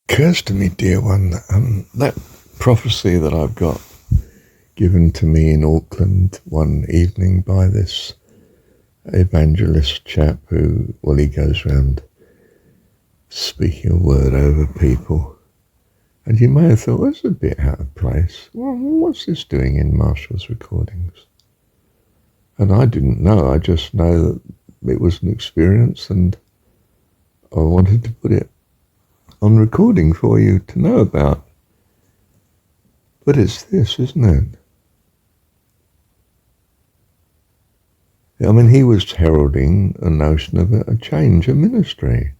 Occurs to me, dear one, that prophecy that I've got given to me in Auckland one evening by this evangelist chap who, well, he goes around speaking a word over people. And you may have thought, well, it's a bit out of place. Well, what's this doing in Marshall's recordings? And I didn't know. I just know that it was an experience and I wanted to put it on recording for you to know about. But it's this, isn't it? I mean, he was heralding a notion of a change of ministry.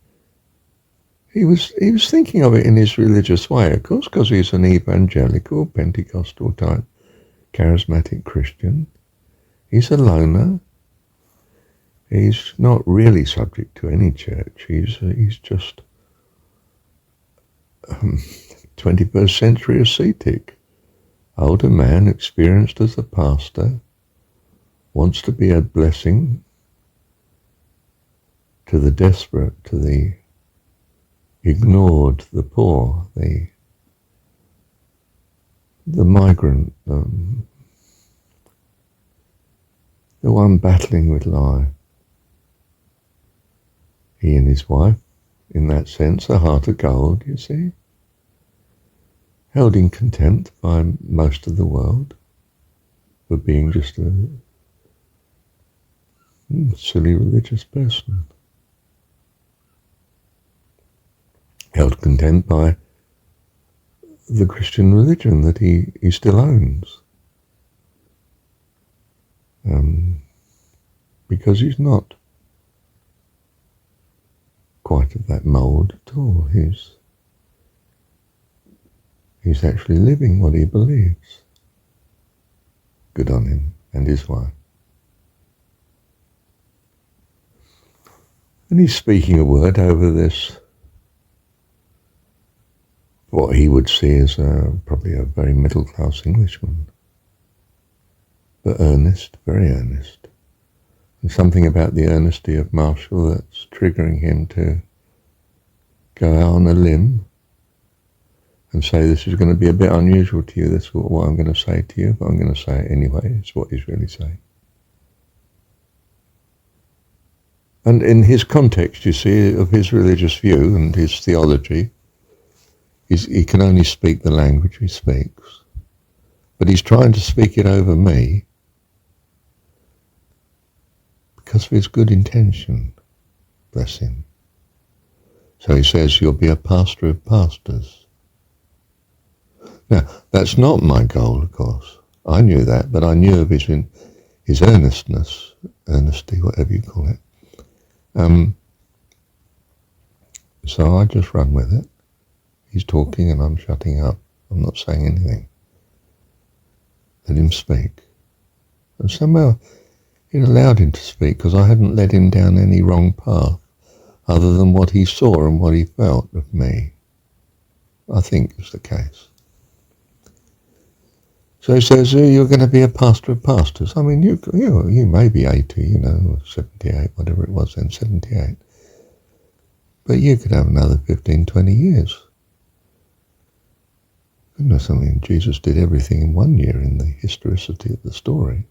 He was thinking of it in his religious way, of course, because he's an evangelical, Pentecostal type, charismatic Christian. He's a loner. He's not really subject to any church. He's just 21st century ascetic. Older man, experienced as a pastor, wants to be a blessing to the desperate, to the ignored, the poor, the migrant, the one battling with life. He and his wife, in that sense, a heart of gold, you see, held in contempt by most of the world for being just a silly religious person. Held contempt by the Christian religion that he still owns. Because he's not quite of that mould at all. He's actually living what he believes. Good on him and his wife. And he's speaking a word over this, what he would see as probably a very middle-class Englishman. But earnest, very earnest. And something about the earnesty of Marshall that's triggering him to go out on a limb and say, this is going to be a bit unusual to you, this is what I'm going to say to you, but I'm going to say it anyway. It's what he's really saying. And in his context, you see, of his religious view and his theology, he can only speak the language he speaks. But he's trying to speak it over me because of his good intention, bless him. So he says, you'll be a pastor of pastors. Now, that's not my goal, of course. I knew that, but I knew of his earnestness, earnesty, whatever you call it. So I just run with it. He's talking and I'm shutting up. I'm not saying anything. Let him speak. And somehow it allowed him to speak because I hadn't led him down any wrong path other than what he saw and what he felt of me. I think is the case. So he says, you're going to be a pastor of pastors. I mean, you may be 80, or 78, whatever it was then, 78. But you could have another 15, 20 years. Goodness, I mean, Jesus did everything in 1 year in the historicity of the story.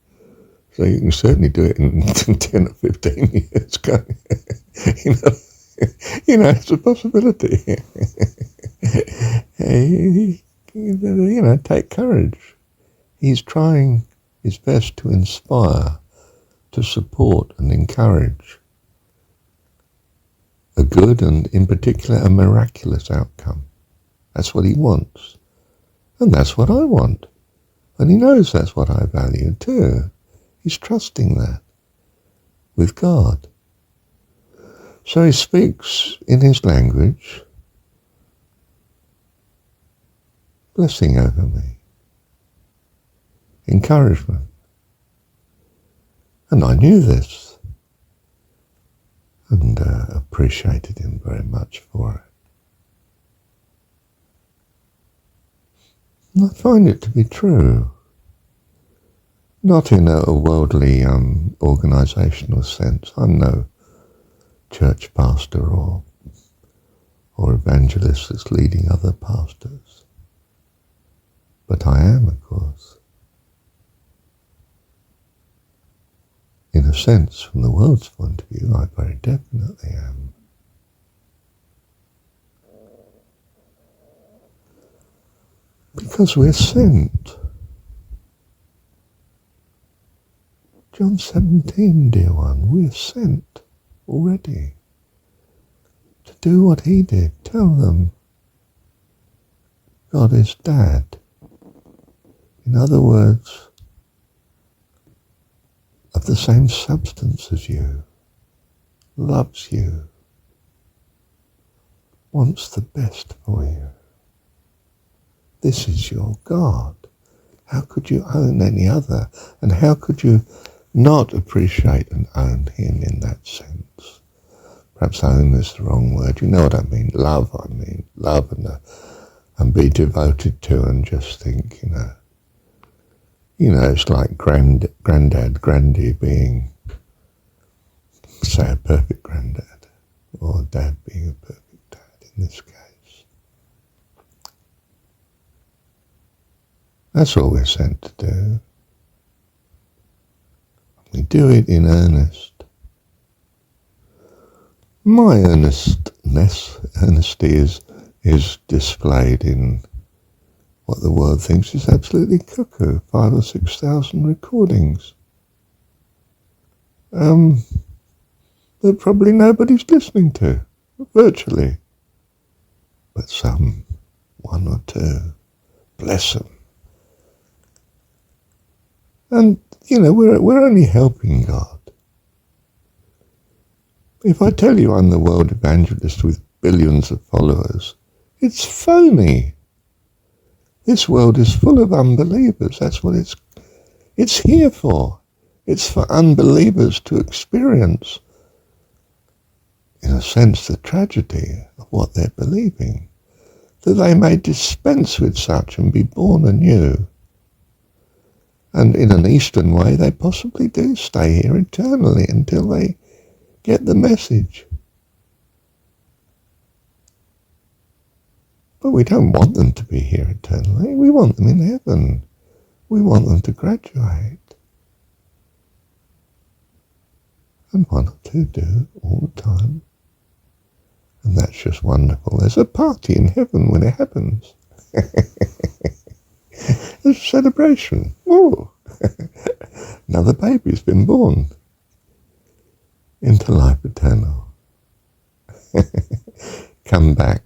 So you can certainly do it in 10 or 15 years, can't you? It's a possibility. Take courage. He's trying his best to inspire, to support and encourage a good and, in particular, a miraculous outcome. That's what he wants. And that's what I want. And he knows that's what I value too. He's trusting that with God. So he speaks in his language, blessing over me, encouragement. And I knew this and appreciated him very much for it. And I find it to be true. Not in a worldly organisational sense. I'm no church pastor or or evangelist that's leading other pastors. But I am, of course. In a sense, from the world's point of view, I very definitely am. Because we're sent. John 17, dear one, we're sent already to do what he did. Tell them God is Dad. In other words, of the same substance as you, loves you, wants the best for you. This is your God. How could you own any other? And how could you not appreciate and own him in that sense? Perhaps own is the wrong word. You know what I mean. Love, love and be devoted to and just think, it's like granddad, grandy being, say, a perfect granddad, or dad being a perfect dad in this case. That's all we're sent to do. We do it in earnest. My honesty is displayed in what the world thinks is absolutely cuckoo, 5,000 or 6,000 recordings. That probably nobody's listening to, virtually. But some, one or two, bless them. And, we're only helping God. If I tell you I'm the world evangelist with billions of followers, it's phony. This world is full of unbelievers. That's what it's here for. It's for unbelievers to experience, in a sense, the tragedy of what they're believing, that they may dispense with such and be born anew. And in an Eastern way, they possibly do stay here eternally until they get the message. But we don't want them to be here eternally. We want them in heaven. We want them to graduate. And one or two do all the time. And that's just wonderful. There's a party in heaven when it happens. There's a celebration. Oh, another baby's been born into life eternal. Come back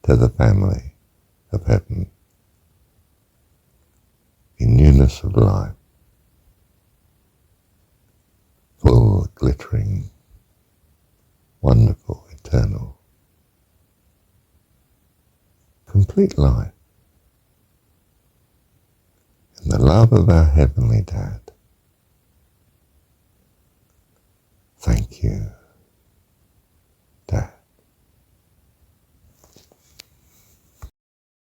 to the family of heaven in newness of life, full, glittering, wonderful, eternal, complete life in the love of our Heavenly Dad. Thank you.